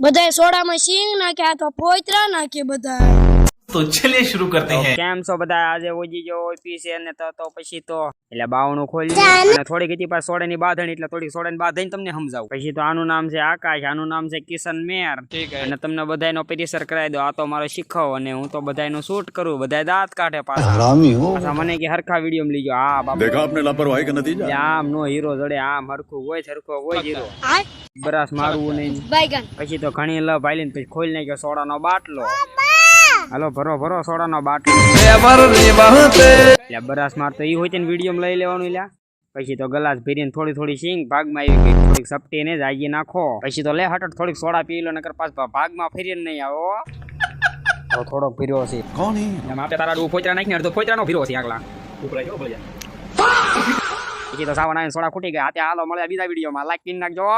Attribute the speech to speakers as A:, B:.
A: બધાય સોડામાં સિંગ નાખ્યા તો પોતરા નાખે બધા।
B: तो चलिए शुरू करते हैं।
C: કેમ છો બધા? આજે ઓજી જો પીસે ને તો પછી તો એટલે બાવણું ખોલી અને થોડીક હતી પાસ સોડાની બાંધણી એટલે થોડીક સોડાની બાંધણી તમને સમજાવું। પછી તો આનું નામ છે આકાશ, આનું નામ છે કિશન મેર અને તમને બધાયનો પરિસર કરાવી દો। આ તો મારો શીખવ અને હું તો બધાયનું શૂટ કરું, બધાય દાંત કાઢે પાછા મને કે હરખા વિડીયો માં લીજો। હા બાપા
D: देखा आपने लापरवाही का नतीजा।
C: આમ નો હીરો જડે, આમ હરખું હોય સરખો હોય હીરો, બરાસ મારવું નહીં। પછી તો ઘણી લવ ભાઈ ને પછી ખોલી નાખ્યો સોડાનો બાટલો। હાલો ભરો ભરો સોડાનો બાટલો એટલે બરાસ માર તો ઈ હોય ને વિડીયો માં લઈ લેવાનું લ્યા। પછી તો ગલાસ ભરીને થોડી થોડી સિંગ ભાગમાં આવી ગઈ, થોડીક સપટી ને જાજી નાખો। પછી તો લે હટટ થોડીક સોડા પી લો, નકર પાછ ભાગમાં ફરીને નહીં આવો। તો થોડોક ભર્યો છે
D: कौन है?
C: એમ આપણે તારા ફોતરા નાખીને અડધો ફોતરાનો ભર્યો છે આગલા। પછી તો સાવન આવીને સોડા ખૂટી ગયા। હાથે હાલો મળ્યા બીજા વિડીયોમાં, લાઈક કરી નાખજો।